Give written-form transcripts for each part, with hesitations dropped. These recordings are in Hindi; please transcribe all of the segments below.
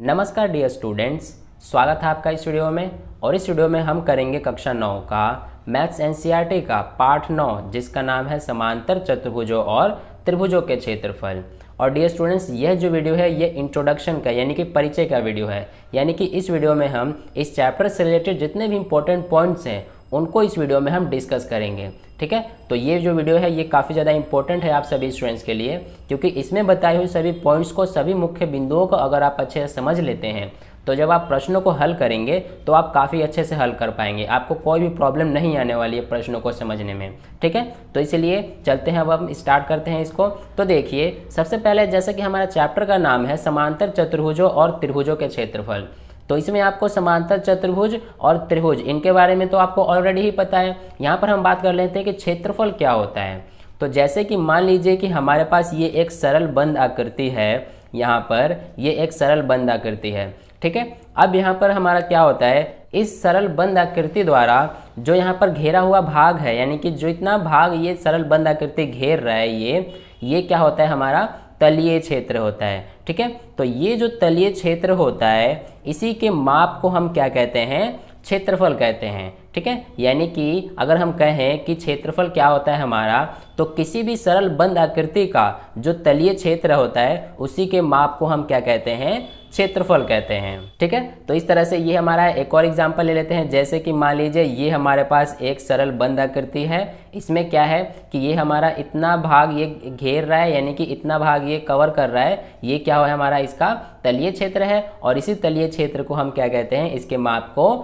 नमस्कार डियर स्टूडेंट्स, स्वागत है आपका इस वीडियो में। और इस वीडियो में हम करेंगे कक्षा 9 का मैथ्स एनसीईआरटी का पार्ट 9 जिसका नाम है समांतर चतुर्भुजों और त्रिभुजों के क्षेत्रफल। और डियर स्टूडेंट्स, यह जो वीडियो है ये इंट्रोडक्शन का यानी कि परिचय का वीडियो है। यानी कि इस वीडियो में हम इस चैप्टर से रिलेटेड जितने भी इंपॉर्टेंट पॉइंट्स हैं उनको इस वीडियो में हम डिस्कस करेंगे। ठीक है, तो ये जो वीडियो है ये काफ़ी ज़्यादा इंपॉर्टेंट है आप सभी स्टूडेंट्स के लिए, क्योंकि इसमें बताई हुई सभी पॉइंट्स को, सभी मुख्य बिंदुओं को अगर आप अच्छे से समझ लेते हैं तो जब आप प्रश्नों को हल करेंगे तो आप काफ़ी अच्छे से हल कर पाएंगे। आपको कोई भी प्रॉब्लम नहीं आने वाली है प्रश्नों को समझने में। ठीक है, तो इसलिए चलते हैं, अब हम स्टार्ट करते हैं इसको। तो देखिए, सबसे पहले जैसे कि हमारा चैप्टर का नाम है समांतर चतुर्भुजों और त्रिभुजों के क्षेत्रफल, तो इसमें आपको समांतर चतुर्भुज और त्रिभुज इनके बारे में तो आपको ऑलरेडी ही पता है। यहाँ पर हम बात कर लेते हैं कि क्षेत्रफल क्या होता है। तो जैसे कि मान लीजिए कि हमारे पास ये एक सरल बंद आकृति है, यहाँ पर ये एक सरल बंद आकृति है। ठीक है, अब यहाँ पर हमारा क्या होता है, इस सरल बंद आकृति द्वारा जो यहाँ पर घेरा हुआ भाग है, यानी कि जो इतना भाग ये सरल बंद आकृति घेर रहा है, ये क्या होता है, हमारा तलीय क्षेत्र होता है। ठीक है, तो ये जो तलीय क्षेत्र होता है इसी के माप को हम क्या कहते हैं, क्षेत्रफल कहते हैं। ठीक है, यानी कि अगर हम कहें कि क्षेत्रफल क्या होता है हमारा, तो किसी भी सरल बंद आकृति का जो तलीय क्षेत्र होता है उसी के माप को हम क्या कहते हैं, क्षेत्रफल कहते हैं। ठीक है, तो इस तरह से ये हमारा है। एक और एग्जांपल ले लेते हैं, जैसे कि मान लीजिए ये हमारे पास एक सरल बंद आकृति है। इसमें क्या है कि ये हमारा इतना भाग ये घेर रहा है, यानी कि इतना भाग ये कवर कर रहा है, ये क्या है हमारा इसका तलीय क्षेत्र है। और इसी तलीय क्षेत्र को हम क्या कहते हैं, इसके माप को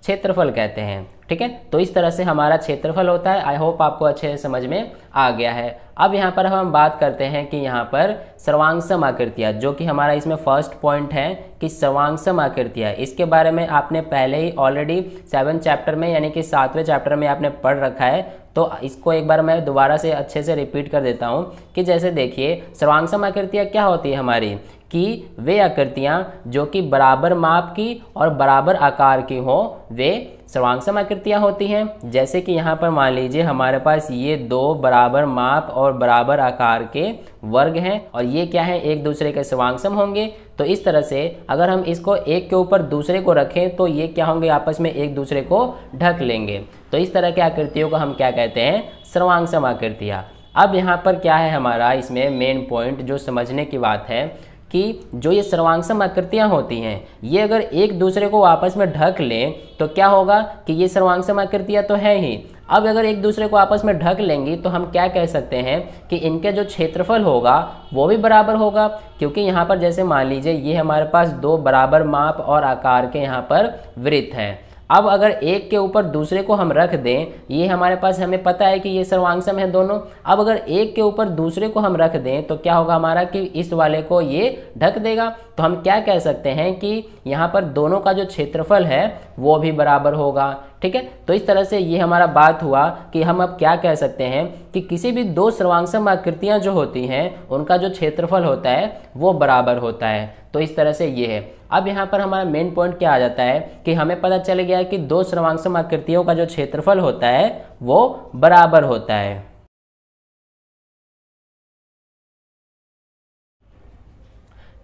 क्षेत्रफल कहते हैं। ठीक है, तो इस तरह से हमारा क्षेत्रफल होता है। आई होप आपको अच्छे से समझ में आ गया है। अब यहाँ पर हम बात करते हैं कि यहाँ पर सर्वांगसम आकृतियाँ, जो कि हमारा इसमें फर्स्ट पॉइंट है कि सर्वांगसम आकृतियाँ, इसके बारे में आपने पहले ही ऑलरेडी 7 चैप्टर में यानी कि 7वें चैप्टर में आपने पढ़ रखा है। तो इसको एक बार मैं दोबारा से अच्छे से रिपीट कर देता हूँ कि जैसे देखिए, सर्वांगसम आकृतियाँ क्या होती है हमारी, कि वे आकृतियाँ जो कि बराबर माप की और बराबर आकार की हो वे सर्वांगसम आकृतियाँ होती हैं। जैसे कि यहाँ पर मान लीजिए हमारे पास ये दो बराबर माप और बराबर आकार के वर्ग हैं और ये क्या है, एक दूसरे के सर्वांगसम होंगे। तो इस तरह से अगर हम इसको एक के ऊपर दूसरे को रखें तो ये क्या होंगे, आपस में एक दूसरे को ढक लेंगे। तो इस तरह की आकृतियों को हम क्या कहते हैं, सर्वांगसम आकृतियाँ। अब यहाँ पर क्या है हमारा, इसमें मेन पॉइंट जो समझने की बात है कि जो ये सर्वांगसम आकृतियाँ होती हैं ये अगर एक दूसरे को आपस में ढक लें तो क्या होगा कि ये सर्वांगसम आकृतियाँ तो है ही। अब अगर एक दूसरे को आपस में ढक लेंगी तो हम क्या कह सकते हैं कि इनके जो क्षेत्रफल होगा वो भी बराबर होगा, क्योंकि यहाँ पर जैसे मान लीजिए ये हमारे पास दो बराबर माप और आकार के यहाँ पर वृत्त हैं। अब अगर एक के ऊपर दूसरे को हम रख दें, ये हमारे पास हमें पता है कि ये सर्वांगसम है दोनों। अब अगर एक के ऊपर दूसरे को हम रख दें तो क्या होगा हमारा कि इस वाले को ये ढक देगा। तो हम क्या कह सकते हैं कि यहाँ पर दोनों का जो क्षेत्रफल है वो भी बराबर होगा। ठीक है, तो इस तरह से ये हमारा बात हुआ कि हम अब क्या कह सकते हैं कि किसी भी दो सर्वांगसम आकृतियाँ जो होती हैं उनका जो क्षेत्रफल होता है वो बराबर होता है। तो इस तरह से ये है। अब यहाँ पर हमारा मेन पॉइंट क्या आ जाता है कि हमें पता चल गया है कि दो सर्वांगसम आकृतियों का जो क्षेत्रफल होता है वो बराबर होता है।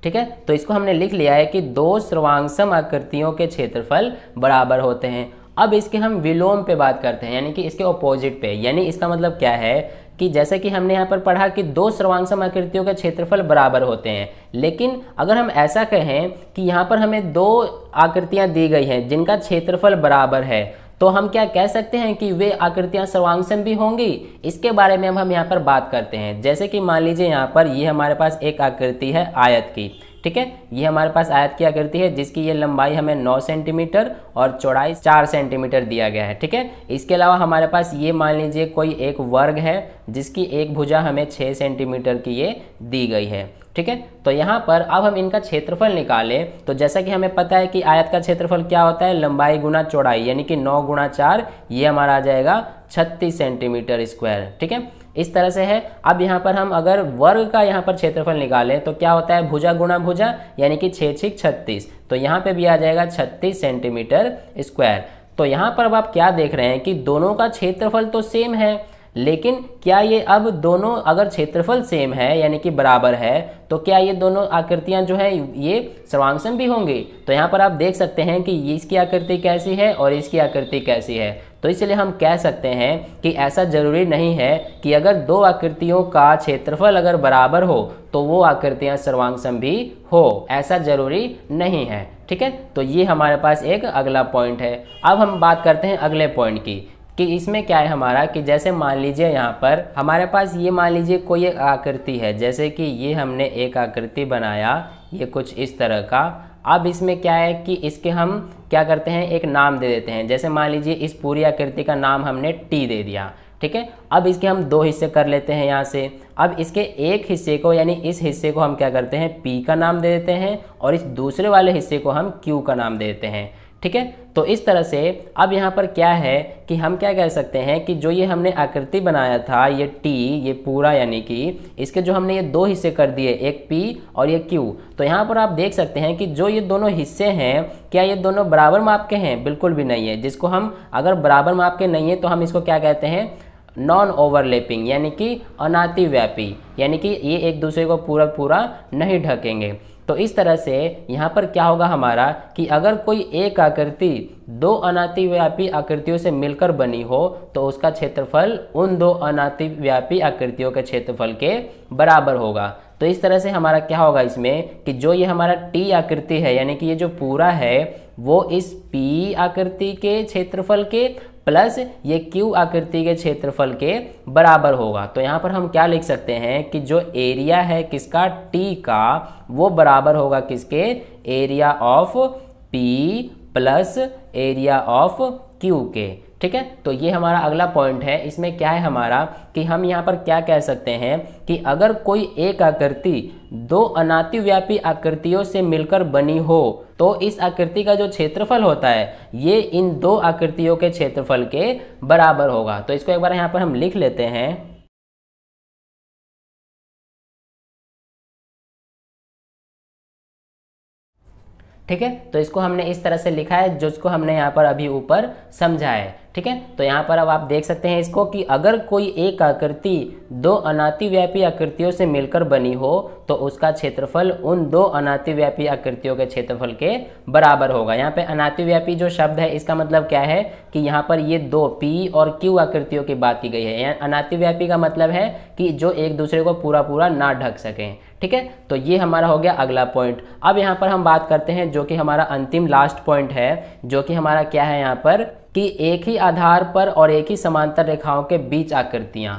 ठीक है, तो इसको हमने लिख लिया है कि दो सर्वांगसम आकृतियों के क्षेत्रफल बराबर होते हैं। अब इसके हम विलोम पे बात करते हैं, यानी कि इसके ऑपोजिट पे। यानी इसका मतलब क्या है कि जैसे कि हमने यहाँ पर पढ़ा कि दो सर्वांगसम आकृतियों के क्षेत्रफल बराबर होते हैं, लेकिन अगर हम ऐसा कहें कि यहाँ पर हमें दो आकृतियाँ दी गई हैं जिनका क्षेत्रफल बराबर है, तो हम क्या कह सकते हैं कि वे आकृतियाँ सर्वांगसम भी होंगी। इसके बारे में हम यहाँ पर बात करते हैं। जैसे कि मान लीजिए यहाँ पर ये हमारे पास एक आकृति है आयत की। ठीक है, ये हमारे पास आयत की आकृति है जिसकी ये लंबाई हमें 9 सेंटीमीटर और चौड़ाई 4 सेंटीमीटर दिया गया है। ठीक है, इसके अलावा हमारे पास ये मान लीजिए कोई एक वर्ग है जिसकी एक भुजा हमें 6 सेंटीमीटर की ये दी गई है। ठीक है, तो यहाँ पर अब हम इनका क्षेत्रफल निकालें तो जैसा कि हमें पता है कि आयत का क्षेत्रफल क्या होता है, लंबाई गुना चौड़ाई, यानी कि 9 गुणा 4, ये हमारा आ जाएगा 36 सेंटीमीटर स्क्वायर। ठीक है, इस तरह से है। अब यहाँ पर हम अगर वर्ग का यहाँ पर क्षेत्रफल निकालें तो क्या होता है, भुजा गुणा भुजा, यानी कि 6 6 36, तो यहाँ पे भी आ जाएगा 36 सेंटीमीटर स्क्वायर। तो यहाँ पर अब आप क्या देख रहे हैं कि दोनों का क्षेत्रफल तो सेम है, लेकिन क्या ये अब दोनों अगर क्षेत्रफल सेम है यानी कि बराबर है तो क्या ये दोनों आकृतियां जो है ये सर्वांगसम भी होंगी? तो यहाँ पर आप देख सकते हैं कि इसकी आकृति कैसी है और इसकी आकृति कैसी है। तो इसलिए हम कह सकते हैं कि ऐसा जरूरी नहीं है कि अगर दो आकृतियों का क्षेत्रफल अगर बराबर हो तो वो आकृतियां सर्वांगसम भी हो, ऐसा जरूरी नहीं है। ठीक है, तो ये हमारे पास एक अगला पॉइंट है। अब हम बात करते हैं अगले पॉइंट की कि इसमें क्या है हमारा, कि जैसे मान लीजिए यहाँ पर हमारे पास ये मान लीजिए कोई एक आकृति है, जैसे कि ये हमने एक आकृति बनाया, ये कुछ इस तरह का। अब इसमें क्या है कि इसके हम क्या करते हैं, एक नाम दे देते हैं। जैसे मान लीजिए इस पूरी आकृति का नाम हमने टी दे दिया। ठीक है, अब इसके हम दो हिस्से कर लेते हैं यहाँ से। अब इसके एक हिस्से को यानी इस हिस्से को हम क्या करते हैं, पी का नाम दे देते हैं और इस दूसरे वाले हिस्से को हम क्यू का नाम दे देते हैं। ठीक है, तो इस तरह से अब यहाँ पर क्या है कि हम क्या कह सकते हैं कि जो ये हमने आकृति बनाया था, ये टी, ये पूरा यानी कि इसके जो हमने ये दो हिस्से कर दिए, एक पी और ये क्यू, तो यहाँ पर आप देख सकते हैं कि जो ये दोनों हिस्से हैं क्या ये दोनों बराबर माप के हैं? बिल्कुल भी नहीं है। जिसको हम अगर बराबर माप के नहीं है तो हम इसको क्या कहते हैं, नॉन ओवरलैपिंग यानी कि अनातिव्यापी, यानी कि ये एक दूसरे को पूरा पूरा नहीं ढकेंगे। तो इस तरह से यहाँ पर क्या होगा हमारा कि अगर कोई एक आकृति दो अनातिव्यापी आकृतियों से मिलकर बनी हो तो उसका क्षेत्रफल उन दो अनातिव्यापी आकृतियों के क्षेत्रफल के बराबर होगा। तो इस तरह से हमारा क्या होगा इसमें कि जो ये हमारा टी आकृति है यानी कि ये जो पूरा है वो इस पी आकृति के क्षेत्रफल के प्लस ये क्यू आकृति के क्षेत्रफल के बराबर होगा। तो यहाँ पर हम क्या लिख सकते हैं कि जो एरिया है किसका, टी का, वो बराबर होगा किसके, area of P plus area of Q के। ठीक है, तो ये हमारा अगला पॉइंट है। इसमें क्या है हमारा कि हम यहाँ पर क्या कह सकते हैं कि अगर कोई एक आकृति दो अनातिव्यापी आकृतियों से मिलकर बनी हो तो इस आकृति का जो क्षेत्रफल होता है ये इन दो आकृतियों के क्षेत्रफल के बराबर होगा। तो इसको एक बार यहाँ पर हम लिख लेते हैं। ठीक है, तो इसको हमने इस तरह से लिखा है जिसको हमने यहाँ पर अभी ऊपर समझा है। ठीक है, तो यहाँ पर अब आप देख सकते हैं इसको कि अगर कोई एक आकृति दो अनातिव्यापी आकृतियों से मिलकर बनी हो तो उसका क्षेत्रफल उन दो अनातिव्यापी आकृतियों के क्षेत्रफल के बराबर होगा। यहाँ पे अनातिव्यापी जो शब्द है इसका मतलब क्या है कि यहाँ पर ये दो पी और क्यू आकृतियों की बात की गई है। यहाँ अनातिव्यापी का मतलब है कि जो एक दूसरे को पूरा पूरा ना ढक सकें। ठीक है, तो ये हमारा हो गया अगला पॉइंट। अब यहाँ पर हम बात करते हैं जो कि हमारा अंतिम लास्ट पॉइंट है, जो कि हमारा क्या है यहाँ पर कि एक ही आधार पर और एक ही समांतर रेखाओं के बीच आकृतियां।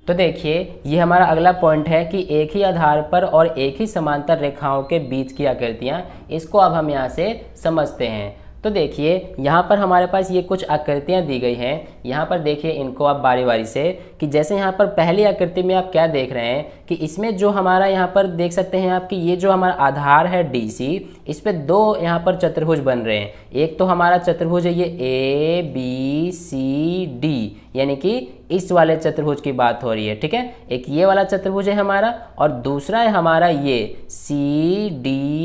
तो देखिए ये हमारा अगला पॉइंट है कि एक ही आधार पर और एक ही समांतर रेखाओं के बीच की आकृतियां। इसको अब हम यहाँ से समझते हैं। तो देखिए यहाँ पर हमारे पास ये कुछ आकृतियाँ दी गई हैं। यहाँ पर देखिए इनको आप बारी बारी से कि जैसे यहाँ पर पहली आकृति में आप क्या देख रहे हैं कि इसमें जो हमारा यहाँ पर देख सकते हैं आप कि ये जो हमारा आधार है DC, इस पे दो यहाँ पर चतुर्भुज बन रहे हैं। एक तो हमारा चतुर्भुज है ये ABCD यानी कि इस वाले चतुर्भुज की बात हो रही है। ठीक है, एक ये वाला चतुर्भुज है हमारा और दूसरा है हमारा ये CDEF।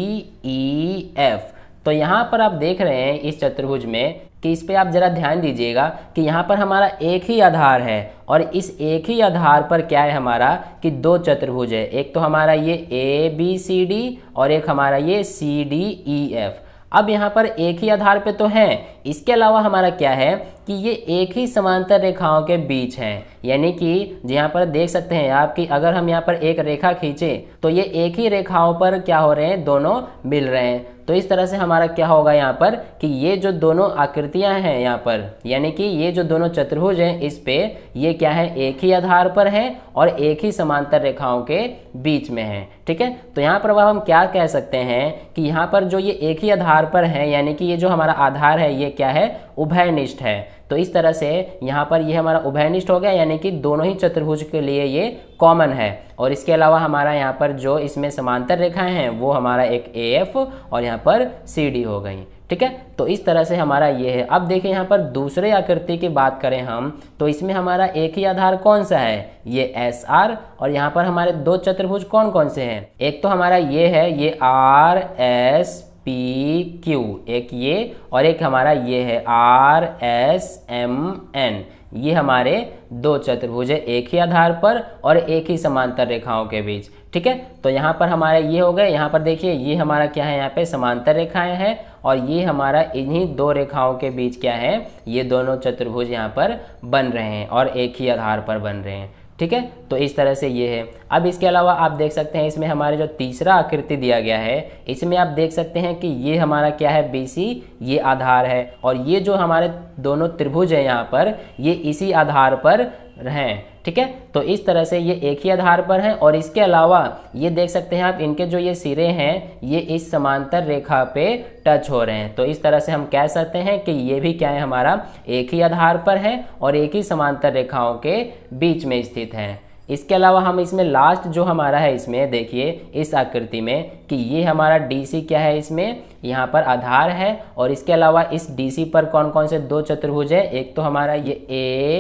तो यहाँ पर आप देख रहे हैं इस चतुर्भुज में कि इस पे आप जरा ध्यान दीजिएगा कि यहाँ पर हमारा एक ही आधार है और इस एक ही आधार पर क्या है हमारा कि दो चतुर्भुज है। एक तो हमारा ये ABCD और एक हमारा ये CDEF। अब यहाँ पर एक ही आधार पे तो हैं, इसके अलावा हमारा क्या है कि ये एक ही समांतर रेखाओं के बीच हैं। यानी कि यहाँ पर देख सकते हैं आप कि अगर हम यहाँ पर एक रेखा खींचे तो ये एक ही रेखाओं पर क्या हो रहे हैं, दोनों मिल रहे हैं। तो इस तरह से हमारा क्या होगा यहाँ पर कि ये जो दोनों आकृतियां हैं यहाँ पर यानी कि ये जो दोनों चतुर्भुज हैं इस पे ये क्या है, एक ही आधार पर है और एक ही समांतर रेखाओं के बीच में है। ठीक है, तो यहाँ पर अब हम क्या कह सकते हैं कि यहाँ पर जो ये एक ही आधार पर है यानी कि ये जो हमारा आधार है ये क्या है, उभयनिष्ठ है। तो इस तरह से यहाँ पर ये हमारा उभयनिष्ठ हो गया यानी कि दोनों ही चतुर्भुज के लिए ये कॉमन है। और इसके अलावा हमारा यहाँ पर जो इसमें समांतर रेखाएं हैं वो हमारा एक AF और यहाँ पर CD हो गई। ठीक है, तो इस तरह से हमारा ये है। अब देखिए यहाँ पर दूसरे आकृति की बात करें हम तो इसमें हमारा एक ही आधार कौन सा है, ये SR और यहाँ पर हमारे दो चतुर्भुज कौन कौन से हैं। एक तो हमारा ये है, ये RSP पी क्यू, एक ये और एक हमारा ये है आर एस एम एन। ये हमारे दो चतुर्भुज है एक ही आधार पर और एक ही समांतर रेखाओं के बीच। ठीक है, तो यहाँ पर हमारे ये हो गए। यहाँ पर देखिए ये हमारा क्या है, यहाँ पे समांतर रेखाएं हैं और ये हमारा इन्हीं दो रेखाओं के बीच क्या है, ये दोनों चतुर्भुज यहाँ पर बन रहे हैं और एक ही आधार पर बन रहे हैं। ठीक है, तो इस तरह से ये है। अब इसके अलावा आप देख सकते हैं इसमें हमारे जो तीसरा आकृति दिया गया है, इसमें आप देख सकते हैं कि ये हमारा क्या है, BC, ये आधार है और ये जो हमारे दोनों त्रिभुज है यहाँ पर, ये इसी आधार पर हैं। ठीक है, तो इस तरह से ये एक ही आधार पर हैं और इसके अलावा ये देख सकते हैं आप, इनके जो ये सिरे हैं ये इस समांतर रेखा पे टच हो रहे हैं। तो इस तरह से हम कह सकते हैं कि ये भी क्या है, हमारा एक ही आधार पर है और एक ही समांतर रेखाओं के बीच में स्थित है। इसके अलावा हम इसमें लास्ट जो हमारा है, इसमें देखिए इस आकृति में कि ये हमारा DC क्या है, इसमें यहाँ पर आधार है और इसके अलावा इस DC पर कौन कौन से दो चतुर्भुज है, एक तो हमारा ये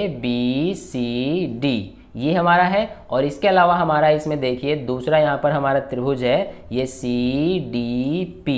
ABCD ये हमारा है और इसके अलावा हमारा इसमें देखिए दूसरा यहाँ पर हमारा त्रिभुज है ये CDP।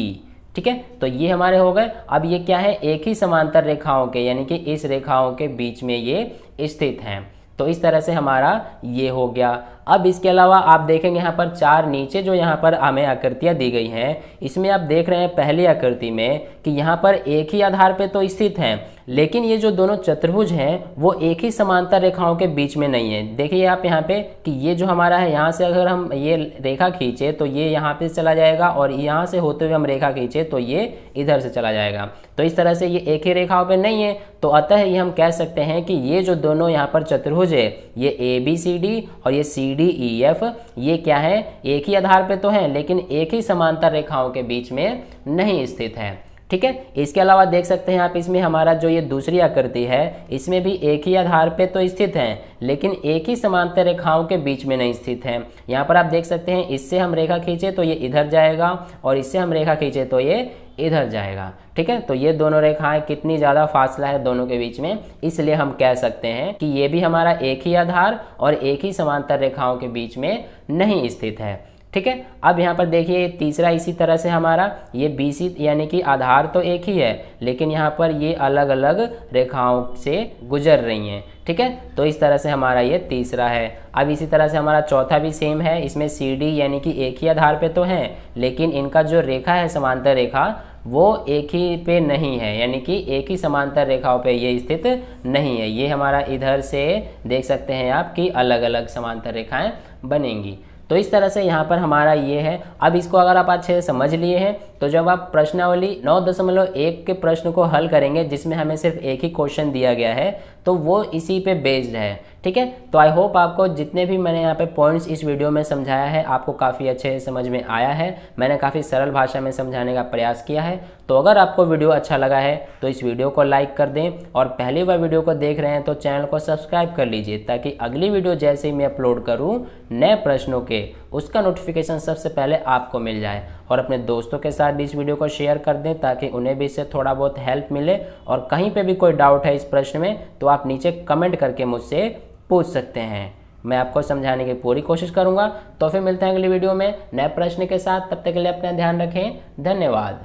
ठीक है, तो ये हमारे हो गए। अब ये क्या है, एक ही समांतर रेखाओं के, यानी कि इस रेखाओं के बीच में ये स्थित हैं। तो इस तरह से हमारा ये हो गया। अब इसके अलावा आप देखेंगे यहाँ पर चार नीचे जो यहाँ पर हमें आकृतियाँ दी गई हैं, इसमें आप देख रहे हैं पहली आकृति में कि यहाँ पर एक ही आधार पे तो स्थित हैं, लेकिन ये जो दोनों चतुर्भुज हैं वो एक ही समांतर रेखाओं के बीच में नहीं है। देखिए आप यहाँ पे कि ये जो हमारा है, यहाँ से अगर हम ये रेखा खींचे तो ये यहाँ पे चला जाएगा और यहाँ से होते हुए हम रेखा खींचे तो ये इधर से चला जाएगा। तो इस तरह से ये एक ही रेखाओं पे नहीं है। तो अतः ये हम कह सकते हैं कि ये जो दोनों यहाँ पर चतुर्भुज है, ये ABCD और ये CDEF, ये क्या है, एक ही आधार पे तो हैं लेकिन एक ही समांतर रेखाओं के बीच में नहीं स्थित है। ठीक है, इसके अलावा देख सकते हैं आप इसमें हमारा जो ये दूसरी आकृति है, इसमें भी एक ही आधार पे तो स्थित हैं लेकिन एक ही समांतर रेखाओं के बीच में नहीं स्थित हैं। यहाँ पर आप देख सकते हैं इससे हम रेखा खींचे तो ये इधर जाएगा और इससे हम रेखा खींचे तो ये इधर जाएगा। ठीक है, तो ये दोनों रेखाएं कितनी ज़्यादा फासला है दोनों के बीच में, इसलिए हम कह सकते हैं कि ये भी हमारा एक ही आधार और एक ही समांतर रेखाओं के बीच में नहीं स्थित है। ठीक है, अब यहाँ पर देखिए तीसरा इसी तरह से हमारा ये BC यानी कि आधार तो एक ही है लेकिन यहाँ पर ये अलग अलग रेखाओं से गुजर रही हैं। ठीक है, तो इस तरह से हमारा ये तीसरा है। अब इसी तरह से हमारा चौथा भी सेम है, इसमें CD यानी कि एक ही आधार पे तो हैं लेकिन इनका जो रेखा है समांतर रेखा वो एक ही पे नहीं है, यानी कि एक ही समांतर रेखाओं पे ये स्थित नहीं है। ये हमारा इधर से देख सकते हैं आप कि अलग अलग समांतर रेखाएं बनेंगी। तो इस तरह से यहाँ पर हमारा ये है। अब इसको अगर आप अच्छे से समझ लिए हैं तो जब आप प्रश्नावली 9.1 के प्रश्न को हल करेंगे जिसमें हमें सिर्फ एक ही क्वेश्चन दिया गया है तो वो इसी पे बेस्ड है। ठीक है, तो आई होप आपको जितने भी मैंने यहाँ पे पॉइंट्स इस वीडियो में समझाया है आपको काफ़ी अच्छे से समझ में आया है। मैंने काफ़ी सरल भाषा में समझाने का प्रयास किया है। तो अगर आपको वीडियो अच्छा लगा है तो इस वीडियो को लाइक कर दें और पहली बार वीडियो को देख रहे हैं तो चैनल को सब्सक्राइब कर लीजिए ताकि अगली वीडियो जैसे ही मैं अपलोड करूँ नए प्रश्नों के, उसका नोटिफिकेशन सबसे पहले आपको मिल जाए। और अपने दोस्तों के साथ भी इस वीडियो को शेयर कर दें ताकि उन्हें भी इससे थोड़ा बहुत हेल्प मिले। और कहीं पे भी कोई डाउट है इस प्रश्न में तो आप नीचे कमेंट करके मुझसे पूछ सकते हैं, मैं आपको समझाने की पूरी कोशिश करूंगा। तो फिर मिलते हैं अगली वीडियो में नए प्रश्न के साथ, तब तक के लिए अपना ध्यान रखें। धन्यवाद।